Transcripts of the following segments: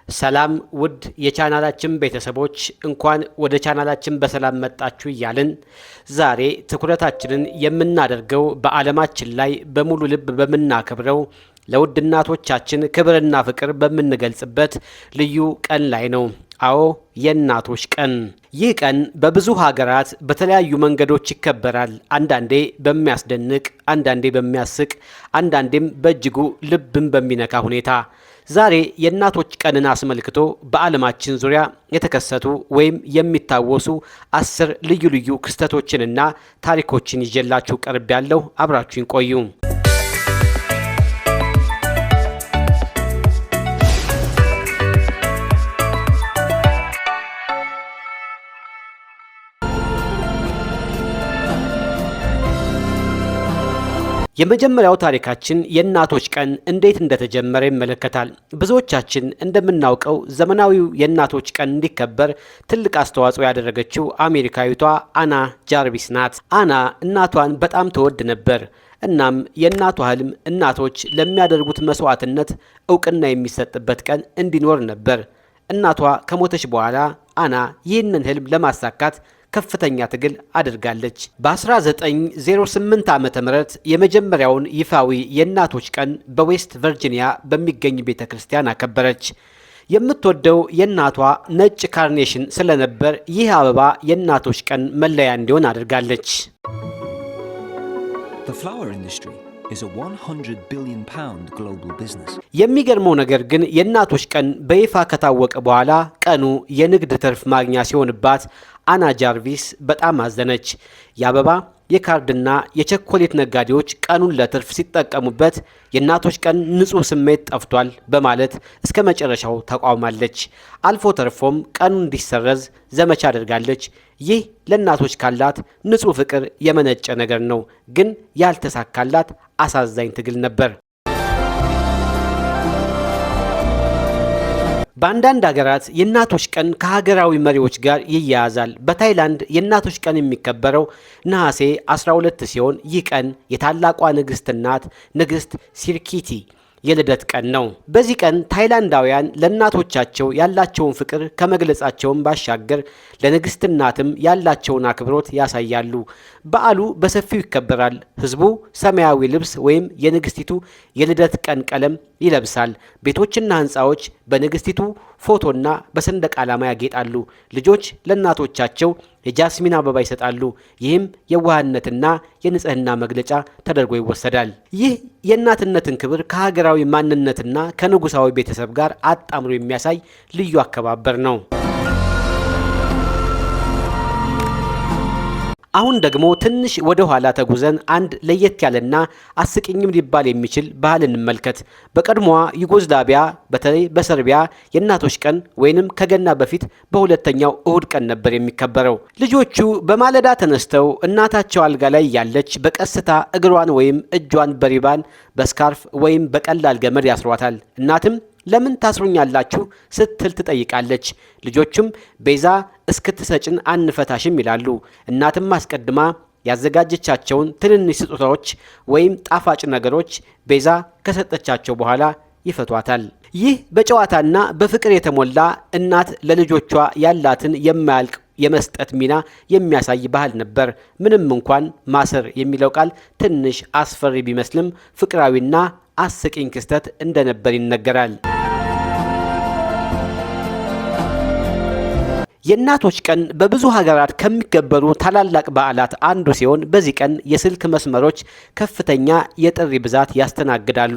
ሰላም ውድ የቻናላችን ቤተሰቦች እንኳን ወደ ቻናላችን በሰላም መጣችሁ እያልን ዛሬ ትኩረታችንን የምናደርገው በዓለማችን ላይ በሙሉ ልብ በመናከብረው ለውድ እናቶቻችን ክብርና ፍቅር በመንገልጽበት ልዩ ቀን ላይ ነው። አዎ የእናቶች ቀን። ይህ ቀን በብዙ ሀገራት በተለያዩ መንገዶች ይከበራል። አንዳንዴ በሚያስደንቅ፣ አንዳንዴ በሚያስቅ፣ አንዳንዴም በእጅጉ ልብን በሚነካ ሁኔታ ዛሬ የእናቶች ቀንን አስመልክቶ በዓለማችን ዙሪያ የተከሰቱ ወይም የሚታወሱ 10 ልዩ ልዩ ክስተቶችንና ታሪኮችን ይዤላችሁ ቀርቤያለሁ። አብራችሁን ቆዩ። የመጀመሪያው ታሪካችን የእናቶች ቀን እንዴት እንደተጀመረ ይመለከታል። ብዙዎቻችን እንደምናውቀው ዘመናዊው የእናቶች ቀን እንዲከበር ትልቅ አስተዋጽኦ ያደረገችው አሜሪካዊቷ አና ጃርቪስ ናት። አና እናቷን በጣም ትወድ ነበር። እናም የእናቷ ህልም እናቶች ለሚያደርጉት መስዋዕትነት እውቅና የሚሰጥበት ቀን እንዲኖር ነበር። እናቷ ከሞተች በኋላ አና ይህንን ህልም ለማሳካት ከፍተኛ ትግል አድርጋለች። በ1908 ዓ.ም የመጀመሪያውን ይፋዊ የእናቶች ቀን በዌስት ቨርጂኒያ በሚገኝ ቤተክርስቲያን አከበረች። የምትወደው የእናቷ ነጭ ካርኔሽን ስለነበር ይህ አበባ የእናቶች ቀን መለያ እንዲሆን አድርጋለች። The flower industry is a 100 billion pound global business. የሚገርመው ነገር ግን የእናቶች ቀን በይፋ ከታወቀ በኋላ ቀኑ የንግድ ትርፍ ማግኛ ሲሆንባት አና ጃርቪስ በጣም አዘነች። የአበባ የካርድና የቸኮሌት ነጋዴዎች ቀኑን ለትርፍ ሲጠቀሙበት የእናቶች ቀን ንጹህ ስሜት ጠፍቷል በማለት እስከ መጨረሻው ተቃውማለች። አልፎ ተርፎም ቀኑ እንዲሰረዝ ዘመቻ አድርጋለች። ይህ ለእናቶች ካላት ንጹህ ፍቅር የመነጨ ነገር ነው፣ ግን ያልተሳካላት አሳዛኝ ትግል ነበር። በአንዳንድ ሀገራት የእናቶች ቀን ከሀገራዊ መሪዎች ጋር ይያያዛል። በታይላንድ የእናቶች ቀን የሚከበረው ነሐሴ 12 ሲሆን ይህ ቀን የታላቋ ንግሥት እናት ንግሥት ሲርኪቲ የልደት ቀን ነው። በዚህ ቀን ታይላንዳውያን ለእናቶቻቸው ያላቸውን ፍቅር ከመግለጻቸውን ባሻገር ለንግሥት እናትም ያላቸውን አክብሮት ያሳያሉ። በዓሉ በሰፊው ይከበራል። ሕዝቡ ሰማያዊ ልብስ ወይም የንግሥቲቱ የልደት ቀን ቀለም ይለብሳል። ቤቶችና ሕንፃዎች በንግሥቲቱ ፎቶና በሰንደቅ ዓላማ ያጌጣሉ። ልጆች ለእናቶቻቸው የጃስሚን አበባ ይሰጣሉ። ይህም የዋህነትና የንጽህና መግለጫ ተደርጎ ይወሰዳል። ይህ የእናትነትን ክብር ከሀገራዊ ማንነትና ከንጉሳዊ ቤተሰብ ጋር አጣምሮ የሚያሳይ ልዩ አከባበር ነው። አሁን ደግሞ ትንሽ ወደ ኋላ ተጉዘን አንድ ለየት ያለና አስቂኝም ሊባል የሚችል ባህል እንመልከት። በቀድሞዋ ዩጎዝላቪያ በተለይ በሰርቢያ የእናቶች ቀን ወይንም ከገና በፊት በሁለተኛው እሁድ ቀን ነበር የሚከበረው። ልጆቹ በማለዳ ተነስተው እናታቸው አልጋ ላይ ያለች በቀስታ እግሯን ወይም እጇን በሪባን በስካርፍ ወይም በቀላል ገመድ ያስሯታል። እናትም ለምን ታስሩኛላችሁ ስትል ትጠይቃለች። ልጆቹም ቤዛ እስክትሰጭን አንፈታሽም ይላሉ። እናትም አስቀድማ ያዘጋጀቻቸውን ትንንሽ ስጦታዎች ወይም ጣፋጭ ነገሮች ቤዛ ከሰጠቻቸው በኋላ ይፈቷታል። ይህ በጨዋታና በፍቅር የተሞላ እናት ለልጆቿ ያላትን የማያልቅ የመስጠት ሚና የሚያሳይ ባህል ነበር። ምንም እንኳን ማሰር የሚለው ቃል ትንሽ አስፈሪ ቢመስልም ፍቅራዊና አስቂኝ ክስተት እንደነበር ይነገራል። የእናቶች ቀን በብዙ ሀገራት ከሚከበሩ ታላላቅ በዓላት አንዱ ሲሆን በዚህ ቀን የስልክ መስመሮች ከፍተኛ የጥሪ ብዛት ያስተናግዳሉ።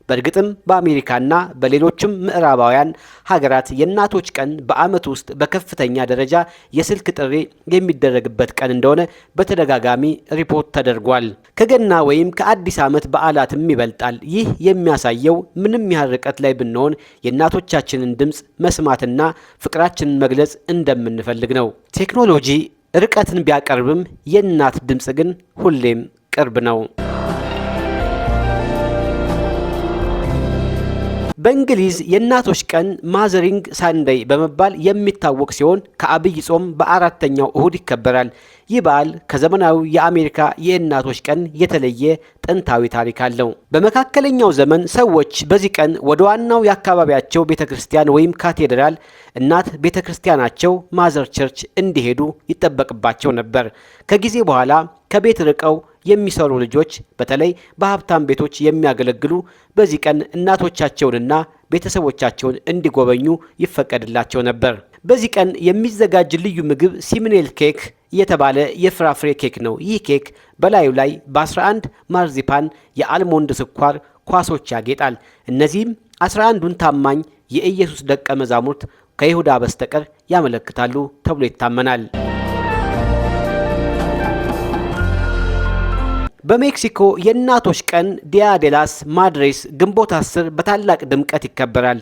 በእርግጥም በአሜሪካና በሌሎችም ምዕራባውያን ሀገራት የእናቶች ቀን በዓመት ውስጥ በከፍተኛ ደረጃ የስልክ ጥሪ የሚደረግበት ቀን እንደሆነ በተደጋጋሚ ሪፖርት ተደርጓል። ከገና ወይም ከአዲስ ዓመት በዓላትም ይበልጣል። ይህ የሚያሳየው ምንም ያህል ርቀት ላይ ብንሆን የእናቶቻችንን ድምፅ መስማትና ፍቅራችንን መግለጽ እንደምንፈልግ ነው። ቴክኖሎጂ ርቀትን ቢያቀርብም የእናት ድምፅ ግን ሁሌም ቅርብ ነው። በእንግሊዝ የእናቶች ቀን ማዘሪንግ ሳንዴይ በመባል የሚታወቅ ሲሆን ከአብይ ጾም በአራተኛው እሁድ ይከበራል። ይህ በዓል ከዘመናዊ የአሜሪካ የእናቶች ቀን የተለየ ጥንታዊ ታሪክ አለው። በመካከለኛው ዘመን ሰዎች በዚህ ቀን ወደ ዋናው የአካባቢያቸው ቤተክርስቲያን ወይም ካቴድራል እናት ቤተክርስቲያናቸው ማዘር ቸርች እንዲሄዱ ይጠበቅባቸው ነበር። ከጊዜ በኋላ ከቤት ርቀው የሚሰሩ ልጆች በተለይ በሀብታም ቤቶች የሚያገለግሉ በዚህ ቀን እናቶቻቸውንና ቤተሰቦቻቸውን እንዲጎበኙ ይፈቀድላቸው ነበር። በዚህ ቀን የሚዘጋጅ ልዩ ምግብ ሲምኔል ኬክ የተባለ የፍራፍሬ ኬክ ነው። ይህ ኬክ በላዩ ላይ በ11 ማርዚፓን የአልሞንድ ስኳር ኳሶች ያጌጣል። እነዚህም 11ዱን ታማኝ የኢየሱስ ደቀ መዛሙርት ከይሁዳ በስተቀር ያመለክታሉ ተብሎ ይታመናል። በሜክሲኮ የእናቶች ቀን ዲያ ዴ ላስ ማድሬስ ግንቦት 10 በታላቅ ድምቀት ይከበራል።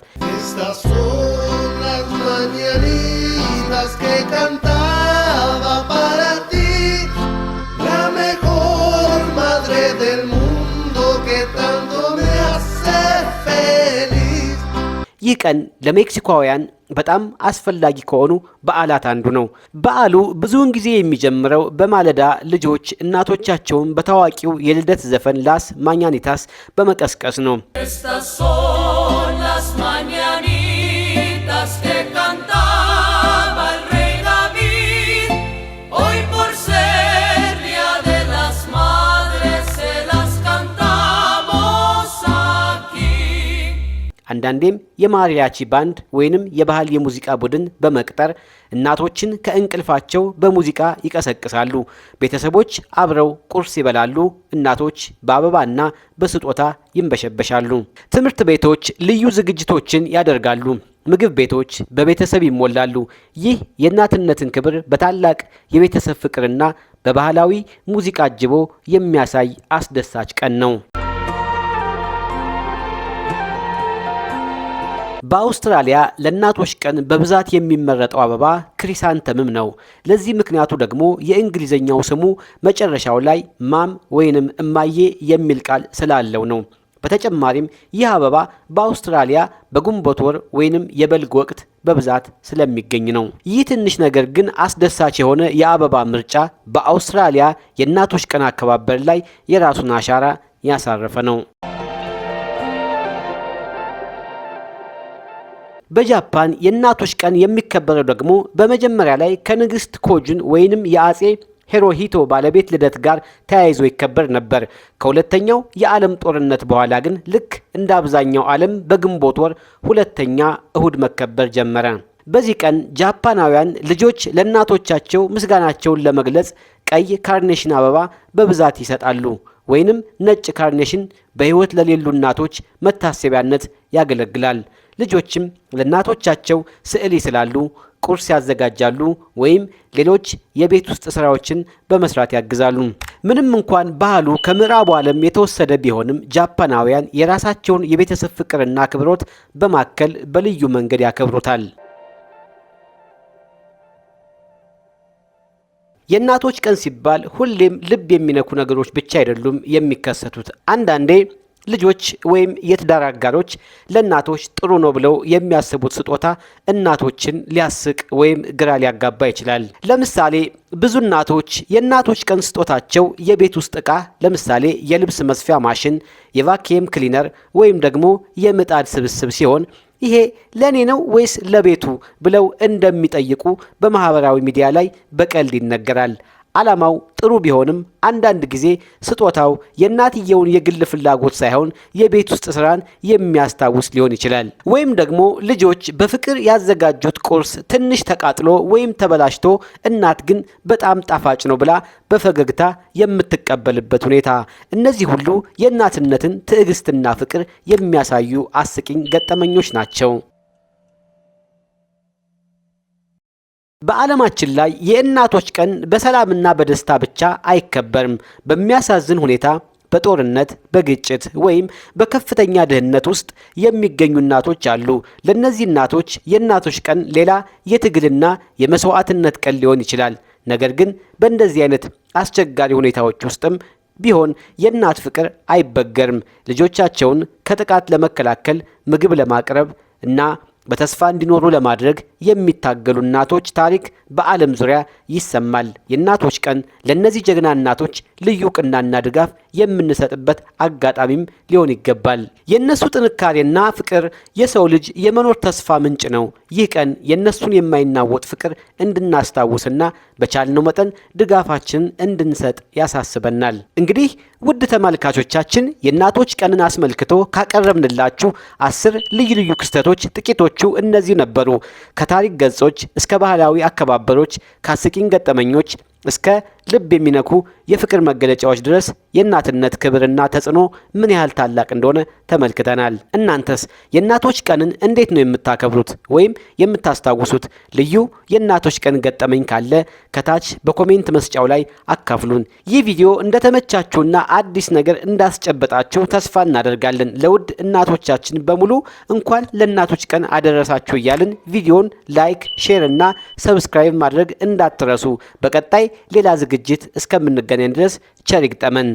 ይህ ቀን ለሜክሲኮውያን በጣም አስፈላጊ ከሆኑ በዓላት አንዱ ነው። በዓሉ ብዙውን ጊዜ የሚጀምረው በማለዳ ልጆች እናቶቻቸውን በታዋቂው የልደት ዘፈን ላስ ማኛኒታስ በመቀስቀስ ነው። አንዳንዴም የማሪያቺ ባንድ ወይንም የባህል የሙዚቃ ቡድን በመቅጠር እናቶችን ከእንቅልፋቸው በሙዚቃ ይቀሰቅሳሉ። ቤተሰቦች አብረው ቁርስ ይበላሉ። እናቶች በአበባና በስጦታ ይንበሸበሻሉ። ትምህርት ቤቶች ልዩ ዝግጅቶችን ያደርጋሉ። ምግብ ቤቶች በቤተሰብ ይሞላሉ። ይህ የእናትነትን ክብር በታላቅ የቤተሰብ ፍቅርና በባህላዊ ሙዚቃ አጅቦ የሚያሳይ አስደሳች ቀን ነው። በአውስትራሊያ ለእናቶች ቀን በብዛት የሚመረጠው አበባ ክሪሳንተምም ነው። ለዚህ ምክንያቱ ደግሞ የእንግሊዝኛው ስሙ መጨረሻው ላይ ማም ወይንም እማዬ የሚል ቃል ስላለው ነው። በተጨማሪም ይህ አበባ በአውስትራሊያ በግንቦት ወር ወይንም የበልግ ወቅት በብዛት ስለሚገኝ ነው። ይህ ትንሽ ነገር ግን አስደሳች የሆነ የአበባ ምርጫ በአውስትራሊያ የእናቶች ቀን አከባበር ላይ የራሱን አሻራ ያሳረፈ ነው። በጃፓን የእናቶች ቀን የሚከበረው ደግሞ በመጀመሪያ ላይ ከንግስት ኮጁን ወይንም የአጼ ሂሮሂቶ ባለቤት ልደት ጋር ተያይዞ ይከበር ነበር። ከሁለተኛው የዓለም ጦርነት በኋላ ግን ልክ እንደ አብዛኛው ዓለም በግንቦት ወር ሁለተኛ እሁድ መከበር ጀመረ። በዚህ ቀን ጃፓናውያን ልጆች ለእናቶቻቸው ምስጋናቸውን ለመግለጽ ቀይ ካርኔሽን አበባ በብዛት ይሰጣሉ። ወይንም ነጭ ካርኔሽን በህይወት ለሌሉ እናቶች መታሰቢያነት ያገለግላል። ልጆችም ለእናቶቻቸው ስዕል ይስላሉ፣ ቁርስ ያዘጋጃሉ ወይም ሌሎች የቤት ውስጥ ስራዎችን በመስራት ያግዛሉ። ምንም እንኳን ባህሉ ከምዕራቡ ዓለም የተወሰደ ቢሆንም ጃፓናውያን የራሳቸውን የቤተሰብ ፍቅርና አክብሮት በማከል በልዩ መንገድ ያከብሩታል። የእናቶች ቀን ሲባል ሁሌም ልብ የሚነኩ ነገሮች ብቻ አይደሉም የሚከሰቱት። አንዳንዴ ልጆች ወይም የትዳር አጋሮች ለእናቶች ጥሩ ነው ብለው የሚያስቡት ስጦታ እናቶችን ሊያስቅ ወይም ግራ ሊያጋባ ይችላል። ለምሳሌ ብዙ እናቶች የእናቶች ቀን ስጦታቸው የቤት ውስጥ ዕቃ፣ ለምሳሌ የልብስ መስፊያ ማሽን፣ የቫኪየም ክሊነር ወይም ደግሞ የምጣድ ስብስብ ሲሆን ይሄ ለኔ ነው ወይስ ለቤቱ ብለው እንደሚጠይቁ በማህበራዊ ሚዲያ ላይ በቀልድ ይነገራል። ዓላማው ጥሩ ቢሆንም አንዳንድ ጊዜ ስጦታው የእናትየውን የግል ፍላጎት ሳይሆን የቤት ውስጥ ስራን የሚያስታውስ ሊሆን ይችላል። ወይም ደግሞ ልጆች በፍቅር ያዘጋጁት ቁርስ ትንሽ ተቃጥሎ ወይም ተበላሽቶ እናት ግን በጣም ጣፋጭ ነው ብላ በፈገግታ የምትቀበልበት ሁኔታ። እነዚህ ሁሉ የእናትነትን ትዕግስትና ፍቅር የሚያሳዩ አስቂኝ ገጠመኞች ናቸው። በዓለማችን ላይ የእናቶች ቀን በሰላምና በደስታ ብቻ አይከበርም። በሚያሳዝን ሁኔታ በጦርነት፣ በግጭት ወይም በከፍተኛ ድህነት ውስጥ የሚገኙ እናቶች አሉ። ለነዚህ እናቶች የእናቶች ቀን ሌላ የትግልና የመስዋዕትነት ቀን ሊሆን ይችላል። ነገር ግን በእንደዚህ አይነት አስቸጋሪ ሁኔታዎች ውስጥም ቢሆን የእናት ፍቅር አይበገርም። ልጆቻቸውን ከጥቃት ለመከላከል ምግብ ለማቅረብ እና በተስፋ እንዲኖሩ ለማድረግ የሚታገሉ እናቶች ታሪክ በዓለም ዙሪያ ይሰማል። የእናቶች ቀን ለእነዚህ ጀግና እናቶች ልዩ ዕውቅናና ድጋፍ የምንሰጥበት አጋጣሚም ሊሆን ይገባል። የእነሱ ጥንካሬና ፍቅር የሰው ልጅ የመኖር ተስፋ ምንጭ ነው። ይህ ቀን የእነሱን የማይናወጥ ፍቅር እንድናስታውስና በቻልነው መጠን ድጋፋችንን እንድንሰጥ ያሳስበናል። እንግዲህ ውድ ተመልካቾቻችን የእናቶች ቀንን አስመልክቶ ካቀረብንላችሁ 10 ልዩ ልዩ ክስተቶች ጥቂቶቹ እነዚህ ነበሩ። ከታሪክ ገጾች እስከ ባህላዊ አከባበሮች፣ ከአስቂኝ ገጠመኞች እስከ ልብ የሚነኩ የፍቅር መገለጫዎች ድረስ የእናትነት ክብርና ተጽዕኖ ምን ያህል ታላቅ እንደሆነ ተመልክተናል። እናንተስ የእናቶች ቀንን እንዴት ነው የምታከብሩት ወይም የምታስታውሱት? ልዩ የእናቶች ቀን ገጠመኝ ካለ ከታች በኮሜንት መስጫው ላይ አካፍሉን። ይህ ቪዲዮ እንደተመቻችሁና አዲስ ነገር እንዳስጨበጣችሁ ተስፋ እናደርጋለን። ለውድ እናቶቻችን በሙሉ እንኳን ለእናቶች ቀን አደረሳችሁ እያልን ቪዲዮን ላይክ፣ ሼር እና ሰብስክራይብ ማድረግ እንዳትረሱ። በቀጣይ ሌላ ዝግጅት እስከምንገናኝ ድረስ ቸር ይግጠመን።